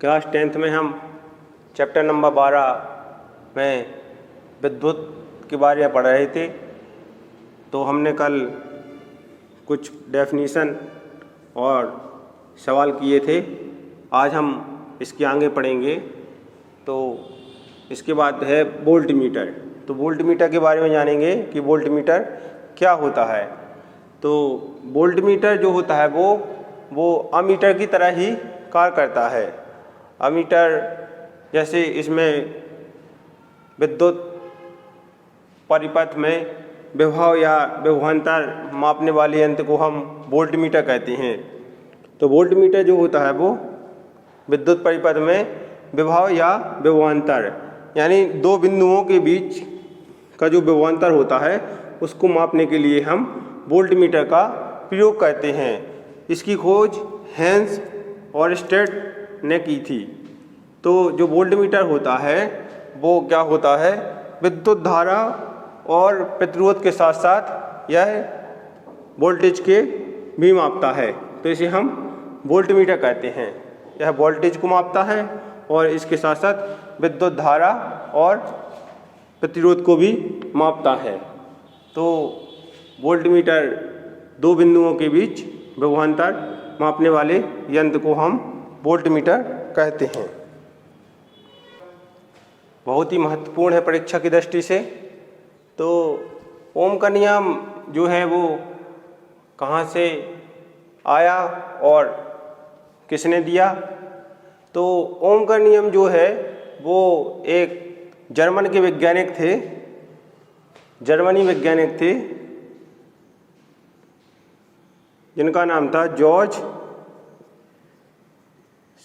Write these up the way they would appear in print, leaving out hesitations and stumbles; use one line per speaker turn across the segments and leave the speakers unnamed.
Class 10th में हम chapter number 12 में विद्युत के बारे में पढ़ रहे थे। तो हमने कल कुछ डेफिनीशन और सवाल किए थे। आज हम इसके आगे पढ़ेंगे। तो इसके बाद है वोल्ट मीटर। तो वोल्ट मीटर के बारे में जानेंगे कि वोल्ट मीटर क्या होता है। तो वोल्ट मीटर जो होता है वो अमीटर की तरह ही कार्य करता है। अमीटर जैसे इसमें विद्युत परिपथ में विभव या विभवांतर मापने वाले यंत्र को हम वोल्ट मीटर कहते हैं। तो वोल्ट मीटर जो होता है वो विद्युत परिपथ में विभव या विभवांतर यानी दो बिंदुओं के बीच का जो विभवांतर होता है उसको मापने के लिए हम वोल्ट मीटर का प्रयोग करते हैं। इसकी खोज हेंस और स्टेट ने की थी। तो जो वोल्ट मीटर होता है वो क्या होता है, विद्युत धारा और प्रतिरोध के साथ साथ यह वोल्टेज के भी मापता है। तो इसे हम वोल्ट मीटर कहते हैं। यह वोल्टेज को मापता है और इसके साथ साथ विद्युत धारा और प्रतिरोध को भी मापता है। तो वोल्ट मीटर दो बिंदुओं के बीच विभवांतर मापने वाले यंत्र को हम वोल्ट मीटर कहते हैं। बहुत ही महत्वपूर्ण है परीक्षा की दृष्टि से। तो ओम का नियम जो है वो कहाँ से आया और किसने दिया। तो ओम का नियम जो है वो एक जर्मन के वैज्ञानिक थे, जर्मनी वैज्ञानिक थे जिनका नाम था जॉर्ज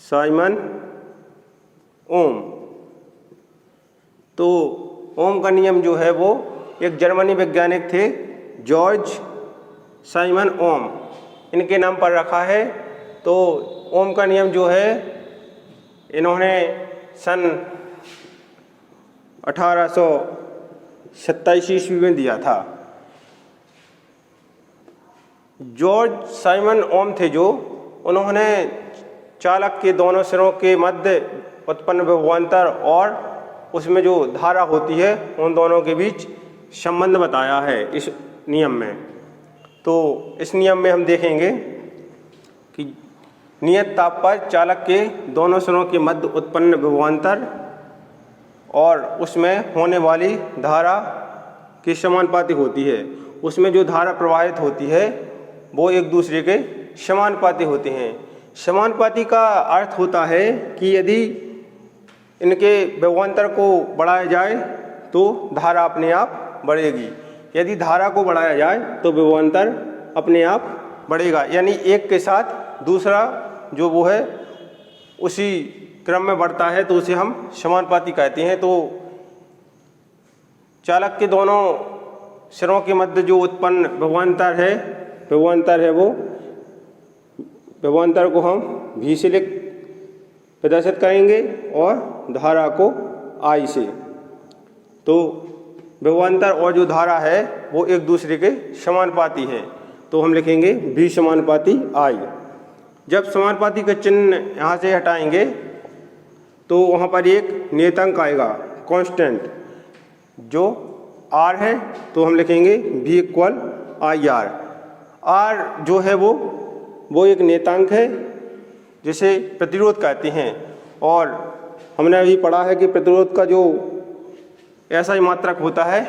साइमन ओम। तो ओम का नियम जो है वो एक जर्मनी वैज्ञानिक थे, जॉर्ज साइमन ओम, इनके नाम पर रखा है। तो ओम का नियम जो है इन्होंने सन 1827 ईस्वी में दिया था। जॉर्ज साइमन ओम थे जो उन्होंने चालक के दोनों सिरों के मध्य उत्पन्न विभवांतर और उसमें जो धारा होती है उन दोनों के बीच संबंध बताया है इस नियम में। तो इस नियम में हम देखेंगे कि नियत ताप पर चालक के दोनों सिरों के मध्य उत्पन्न विभवांतर और उसमें होने वाली धारा की समानुपाती होती है। उसमें जो धारा प्रवाहित होती है वो एक दूसरे के समानुपाती होते हैं। समानुपाती का अर्थ होता है कि यदि इनके विभवांतर को बढ़ाया जाए तो धारा अपने आप बढ़ेगी, यदि धारा को बढ़ाया जाए तो विभवांतर अपने आप बढ़ेगा। यानी एक के साथ दूसरा जो वो है उसी क्रम में बढ़ता है तो उसे हम समानुपाती कहते हैं। तो चालक के दोनों सिरों के मध्य जो उत्पन्न विभवांतर है वो विभवांतर को हम V से प्रदर्शित करेंगे और धारा को I से। तो विभवांतर और जो धारा है वो एक दूसरे के समानुपाती हैं। तो हम लिखेंगे V समानुपाती I। जब समानुपाती का चिन्ह यहाँ से हटाएंगे तो वहाँ पर एक नियतांक आएगा कांस्टेंट जो R है। तो हम लिखेंगे V इक्वल IR। R जो है वो एक नियतांक है जिसे प्रतिरोध कहते हैं। और हमने अभी पढ़ा है कि प्रतिरोध का जो ऐसा ही मात्रक होता है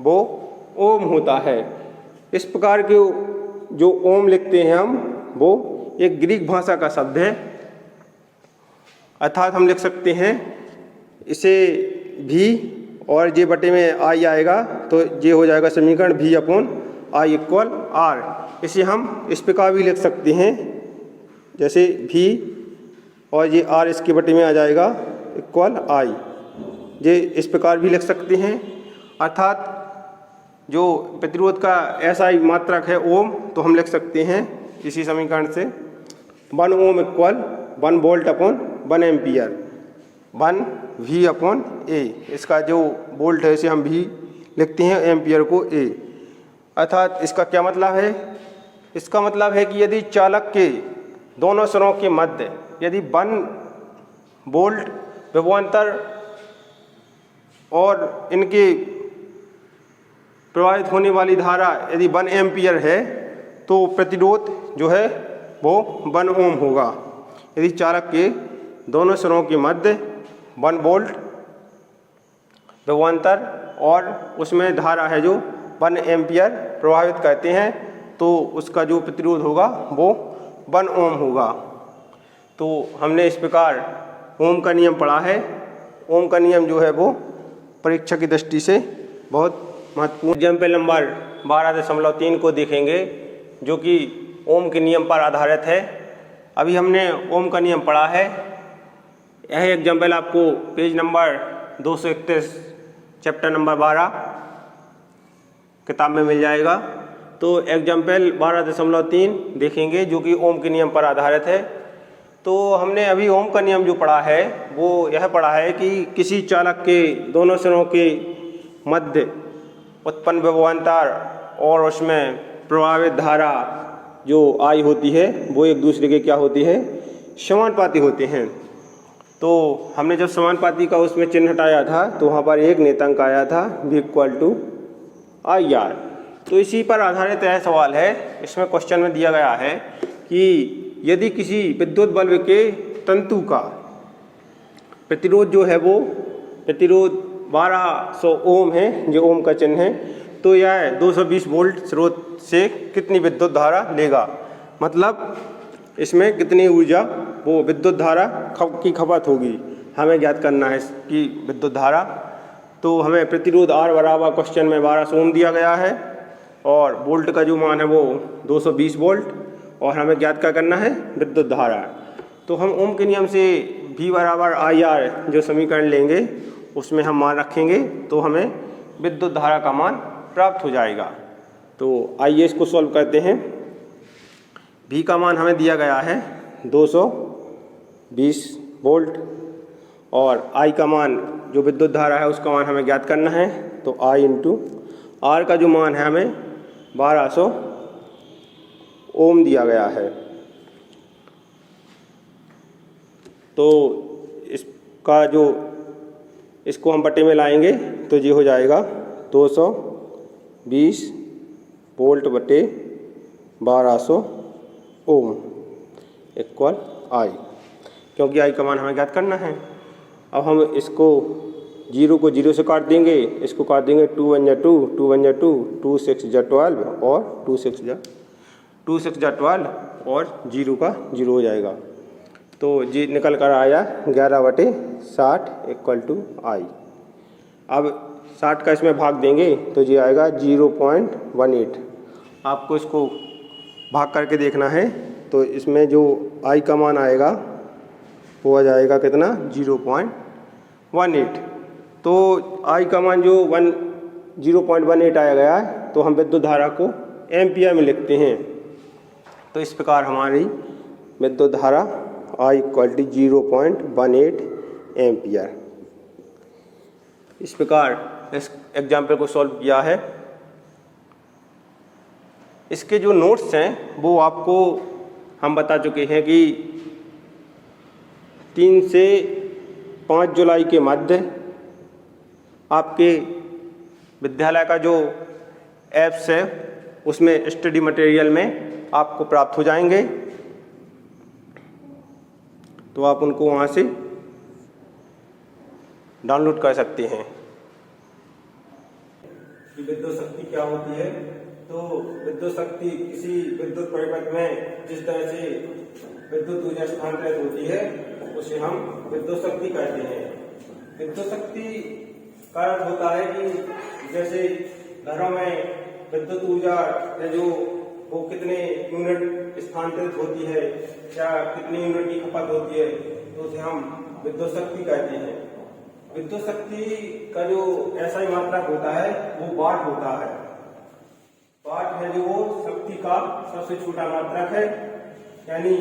वो ओम होता है। इस प्रकार के जो ओम लिखते हैं हम वो एक ग्रीक भाषा का शब्द है। अर्थात हम लिख सकते हैं इसे V और जे बटे में I आएगा तो ये हो जाएगा समीकरण V upon I equal R। इसे हम इस प्रकार भी लिख सकते हैं जैसे V और ये R इसके बटे में आ जाएगा इक्वल I। ये इस प्रकार भी लिख सकते हैं। अर्थात जो प्रतिरोध का ऐसा ही मात्रक है ओम, तो हम लिख सकते हैं इसी समीकरण से 1 ओम equal 1 volt upon 1 ampere 1 V upon A। इसका जो वोल्ट है इसे हम V लिखते हैं, एम्पियर को A। अर्थात इसका क्या मतलब है, इसका मतलब है कि यदि चालक के दोनों सिरों के मध्य यदि 1 वोल्ट विभवांतर और इनके प्रवाहित होने वाली धारा यदि 1 एम्पियर है तो प्रतिरोध जो है वो 1 ओम होगा। यदि चालक के दोनों सिरों के मध्य 1 वोल्ट विभवांतर और उसमें धारा है जो 1 एम्पियर प्रवाहित करते हैं तो उसका जो प्रतिरोध होगा वो 1 ओम होगा। तो हमने इस प्रकार ओम का नियम पढ़ा है। ओम का नियम जो है वो परीक्षा की दृष्टि से बहुत महत्वपूर्ण। एग्जाम्पल नंबर 12.3 को देखेंगे जो कि ओम के नियम पर आधारित है। अभी हमने ओम का नियम पढ़ा है। यह एग्जाम्पल आपको पेज नंबर 231 चैप्टर नंबर 12 किताब में मिल जाएगा। तो एग्जाम्पल 12.3 देखेंगे जो कि ओम के नियम पर आधारित है। तो हमने अभी ओम का नियम जो पढ़ा है वो यह पढ़ा है कि किसी चालक के दोनों सिरों के मध्य उत्पन्न विभवांतर और उसमें प्रवाहित धारा जो आई होती है वो एक दूसरे के क्या होती है, समानुपाती होते हैं। तो हमने जब समानुपाती का उसमें चिन्ह हटाया था तो वहाँ पर एक नेतांक आया था V=IR। तो इसी पर आधारित यह सवाल है। इसमें क्वेश्चन में दिया गया है कि यदि किसी विद्युत बल्ब के तंतु का प्रतिरोध जो है वो प्रतिरोध 1200 ओम है, जो ओम का चिन्ह है, तो यह 220 वोल्ट स्रोत से कितनी विद्युत धारा लेगा। मतलब इसमें कितनी ऊर्जा वो विद्युत धारा की खपत होगी, हमें ज्ञात करना है इसकी विद्युत धारा। तो हमें प्रतिरोध R बराबर क्वेश्चन में 1200 ओम दिया गया है और वोल्ट का जो मान है वो 220 वोल्ट और हमें ज्ञात क्या करना है, विद्युत धारा। तो हम ओम के नियम से V=IR जो समीकरण लेंगे उसमें हम मान रखेंगे तो हमें विद्युत धारा का मान प्राप्त हो जाएगा। तो आइए इसको सॉल्व करते हैं। V का मान हमें दिया गया है 220 वोल्ट और I का मान जो विद्युत धारा है उसका मान हमें ज्ञात करना है। तो I इंटू R का जो मान है हमें 1200 ओम दिया गया है। तो इसका जो इसको हम बटे में लाएंगे तो ये हो जाएगा 220 वोल्ट बटे 1200 ओम इक्वल I, क्योंकि I का मान हमें ज्ञात करना है। अब हम इसको 0 को 0 से काट देंगे, इसको काट देंगे 2 1 जा 2, 2 1 जा 2, 2 6 जा 12 और 2 6 जा 12 और 0 का 0 हो जाएगा। तो जी निकल कर आया 11/60 इक्वल टू I। अब 60 का इसमें भाग देंगे तो ये आएगा 0.18। आपको इसको भाग करके देखना है तो इसमें जो I का मान आएगा वो आ जाएगा कितना, 0.18। तो I का मान जो 0.18 आया गया है तो हम विद्युत धारा को एम्पियर में लिखते हैं। तो इस प्रकार हमारी विद्युत धारा I = 0.18 एम्पियर। इस प्रकार इस एग्जाम्पल को सॉल्व किया है। इसके जो नोट्स हैं वो आपको हम बता चुके हैं कि 3 से 5 जुलाई के मध्य आपके विद्यालय का जो ऐप्स है उसमें स्टडी मटेरियल में आपको प्राप्त हो जाएंगे। तो आप उनको वहाँ से डाउनलोड कर सकते हैं। कि विद्युत शक्ति क्या होती है। तो विद्युत शक्ति किसी विद्युत परिपथ में जिस तरह से विद्युत ऊर्जा स्थानांतरित होती है उसे हम विद्युत शक्ति कहते हैं। विद्युत शक्ति का अर्थ होता है कि जैसे घरों में विद्युत ऊर्जा है जो वो कितने यूनिट स्थानांतरित होती है या कितनी यूनिट की खपत होती है तो उसे हम विद्युत शक्ति कहते हैं। विद्युत शक्ति का जो ऐसा ही मात्रक होता है वो वाट होता है। वाट है जो वो शक्ति का सबसे छोटा मात्रक है, यानी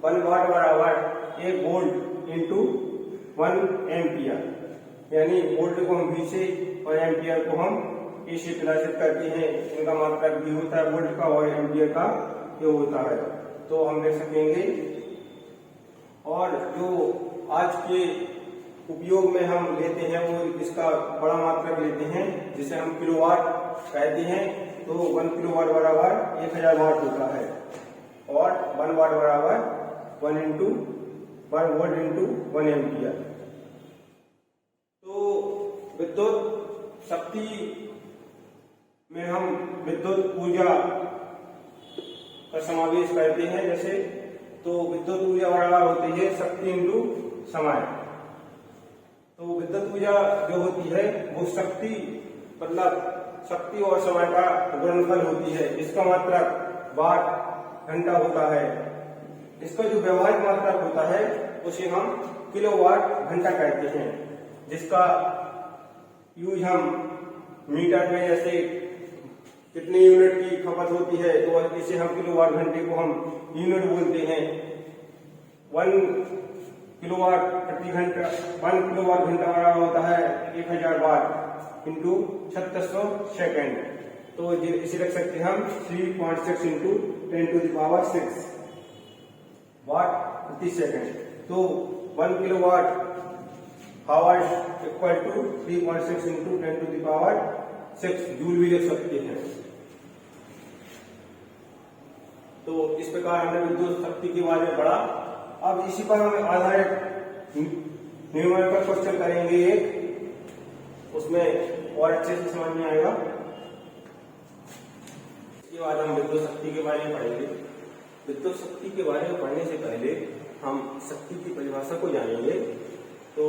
1 वाट बराबर 1 वोल्ट इंटू 1 एम्पियर, यानी वोल्ट को हम V से और एम्पियर को हम A से प्रदर्शित करते हैं। इनका मात्रक V होता है वोल्ट का और एम्पियर का ये होता है। तो हम देख सकेंगे। और जो आज के उपयोग में हम लेते हैं वो इसका बड़ा मात्रक लेते हैं जिसे हम किलोवाट कहते हैं। तो 1 किलोवाट बराबर 1000 वाट होता है और 1 वाट बराबर 1 वोल्ट इंटू 1 एम्पियर। तो विद्युत शक्ति में हम विद्युत ऊर्जा का समावेश करते हैं। जैसे तो विद्युत ऊर्जा बराबर होती है शक्ति इंटू समय। तो विद्युत ऊर्जा जो होती है वो शक्ति मतलब शक्ति और समय का गुणनफल होती है। इसका मात्रक वाट घंटा होता है। इसका जो व्यवहारिक मात्रक होता है उसे हम किलोवाट घंटा कहते हैं, जिसका यूज हम मीटर में जैसे कितने यूनिट की खपत होती है तो इसे हम किलोवाट घंटे को हम यूनिट बोलते हैं। 1 किलोवाट प्रति घंटा 1 किलोवाट घंटा बराबर होता है 1000 वाट इंटू 3600 सेकेंड। तो इसे रख सकते हैं हम 3.6 इंटू 10⁶ वाट प्रति सेकेंड। तो 1 kilowatt hours equal to 3.6 into 10⁶ joule भी लिख सकते हैं। तो इस प्रकार हमने विद्युत शक्ति के बारे में पढ़ा। अब इसी पर हम आधारित न्यूमेरिकल क्वेश्चन करेंगे एक, उसमें और अच्छे से समझ में आएगा। इसके बाद हम विद्युत शक्ति के बारे में पढ़ेंगे। विद्युत शक्ति के बारे में पढ़ने से पहले हम शक्ति की परिभाषा को जानेंगे। तो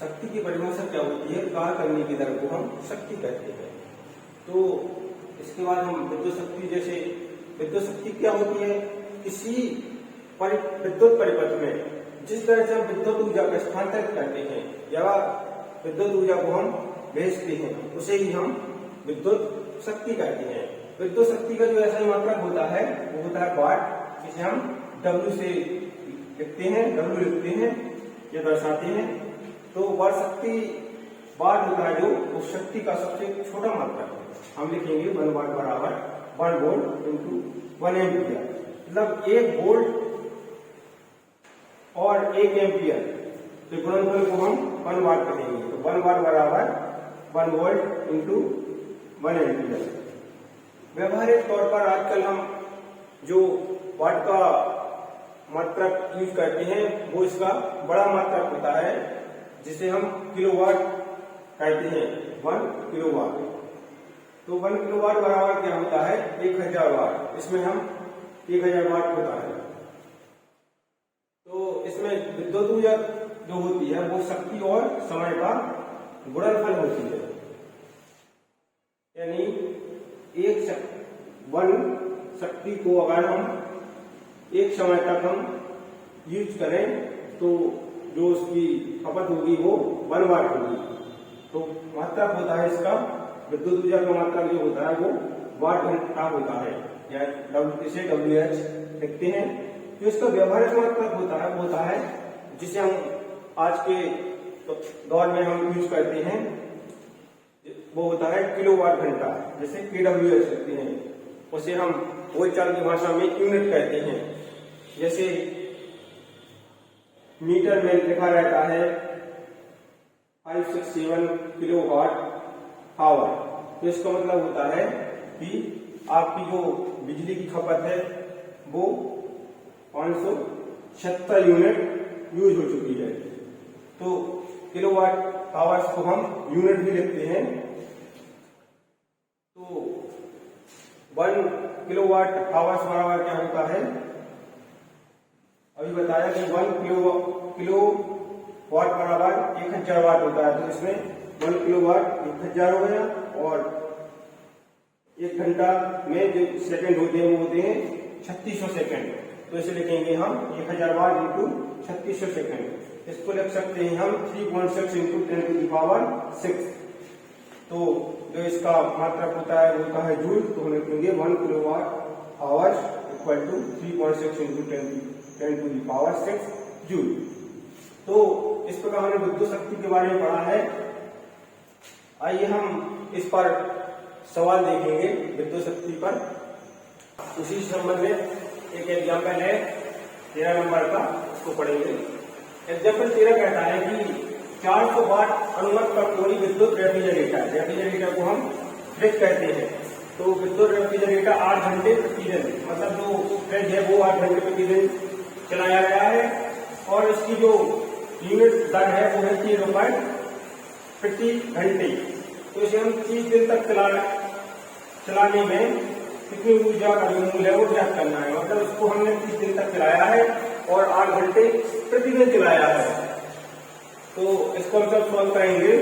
शक्ति की परिभाषा क्या होती है? कार्य करने की दर को हम शक्ति कहते हैं। तो इसके बाद हम विद्युत शक्ति जैसे विद्युत शक्ति क्या होती है? किसी विद्युत परिपथ में जिस तरह से हम विद्युत ऊर्जा को स्थानांतरित करते हैं या विद्युत ऊर्जा को हम भेजते हैं उसे ही हम विद्युत शक्ति कहते हैं। विद्युत शक्ति का जो ऐसा मात्रक होता है वो होता है वाट, जिसे हम W से लिखते हैं, W लिखते हैं, ये दर्शाते हैं। तो वाट शक्ति वाट होता है जो उस शक्ति का सबसे छोटा मात्रक है। हम लिखेंगे 1 वाट बराबर 1 वोल्ट इंटू 1 एम्पियर। मतलब 1 वोल्ट और 1 एम्पियर तो गुणनफल को हम 1 वाट कहेंगे। तो 1 वाट बराबर 1 वोल्ट इंटू 1 एम्पियर। व्यवहारिक तौर पर आजकल हम जो वाट का मात्रक यूज करते हैं वो इसका बड़ा मात्रक होता है जिसे हम किलोवाट कहते हैं। 1 किलोवाट। तो 1 किलोवाट बराबर क्या होता है? 1000 वाट। इसमें हम 1000 वाट होता है। तो इसमें विद्युत ऊर्जा जो होती है वो शक्ति और समय का गुणनफल होती है। यानी एक शक्ति को अगर हम एक समय तक हम यूज करें तो जो उसकी खपत होगी वो 1 वाट होगी। तो मात्रक होता है इसका विद्युत ऊर्जा का मात्रक जो होता है वो वाट घंटा होता है या इसे WH लिखते हैं। जो इसका व्यवहारिक मात्रक होता है जिसे हम आज के दौर में हम यूज करते हैं वो होता है किलोवाट घंटा, जैसे kWh लिखते हैं। उसे हम बोलचाल की भाषा में यूनिट कहते हैं। जैसे मीटर में लिखा रहता है 567 किलोवाट आवर। तो इसका मतलब होता है कि आपकी जो बिजली की खपत है वो 576 यूनिट यूज हो चुकी है। तो किलोवाट आवर्स को हम यूनिट भी लिखते हैं। तो 1 किलोवाट आवर्स बराबर क्या होता है? अभी बताया कि 1 किलोवाट बराबर 1000 वाट होता है। तो इसमें 1 किलोवाट 1000 हो गया और 1 घंटा में जो सेकंड होते हैं वो होते हैं 3600 सेकंड। तो इसे लिखेंगे हम 1000 वाट इंटू 3600 सेकंड। इसको लिख सकते हैं हम 3.6 इंटू 10⁶। तो जो इसका मात्रक होता है वो होता है जूल। तो हम लिखेंगे 1 kilowatt hours equal to 3.6 into 10⁶ joule. तो इस प्रकार हमने विद्युत शक्ति के बारे में पढ़ा है। आइए हम इस पर सवाल देखेंगे विद्युत शक्ति पर। उसी संबंध में एक एग्जाम्पल है 13 नंबर का, उसको पढ़ेंगे। एग्जाम्पल 13 कहता है कि 400 वाट अनुमत पर कोई विद्युत रेफ्रिजरेटर को हम फ्रिज कहते हैं। तो विद्युत रेफ्रिजरेटर 8 घंटे प्रतिदिन, मतलब जो फ्रिज है वो 8 घंटे प्रतिदिन चलाया गया है और इसकी जो यूनिट दर है वो है 3 रुपए प्रति घंटे। तो इसे हम 30 दिन तक चलाने में कितनी ऊर्जा का जो मूल्य है वो ज्ञात करना है। मतलब इसको हमने 30 दिन तक चलाया है और 8 घंटे प्रतिदिन चलाया है। तो इसको हम सब सॉल्व करेंगे।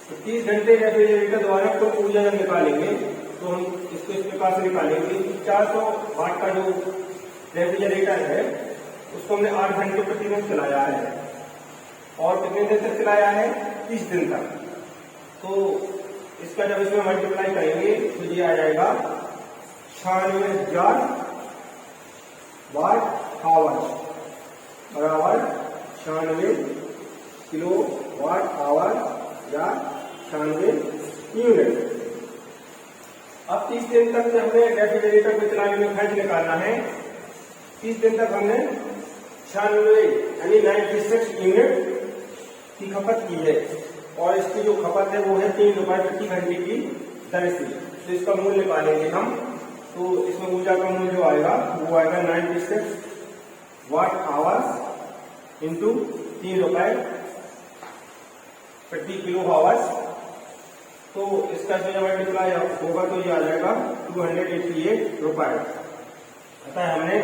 तो 30 घंटे रेफ्रिजरेटर द्वारा कुल ऊर्जा जब निकालेंगे तो हम इसको इस प्रकार से निकालेंगे। 400 वाट का जो रेफ्रिजरेटर है उसको हमने 8 घंटे प्रतिदिन चलाया है और कितने दिन तक चलाया है? 30 दिन तक। तो इसका जब इसमें मल्टीप्लाई करेंगे तो ये आ जाएगा 96,000 वाट आवर बराबर 96 किलो वाट आवर या 96 यूनिट। अब 30 दिन तक हमने रेफ्रिजरेटर को चलाने में खर्च निकालना है। 30 दिन तक हमने 96 यानी 96 यूनिट की खपत की है और इसकी जो खपत है वो है 3 रुपए प्रति घंटे की दर से। तो इसका मूल्य निकालेंगे हम। तो इसमें ऊर्जा का मूल्य जो आएगा वो आएगा 96 वाट आवर्स इंटू 3 रुपए प्रति किलो आवर्स। तो इसका जो मल्टीप्लाई होगा तो ये आ जाएगा 288 रुपए। अतः हमने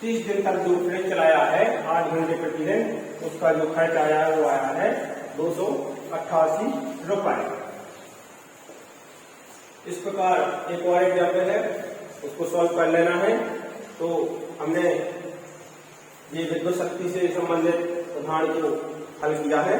30 दिन तक जो फ्रिज चलाया है 8 घंटे प्रतिदिन, उसका जो खर्च आया है वो आया है 288 रुपए। इस प्रकार एक और एग्जाम्पल है, उसको सॉल्व कर लेना है। तो हमने ये विद्युत शक्ति से संबंधित उदाहरण को हल किया है।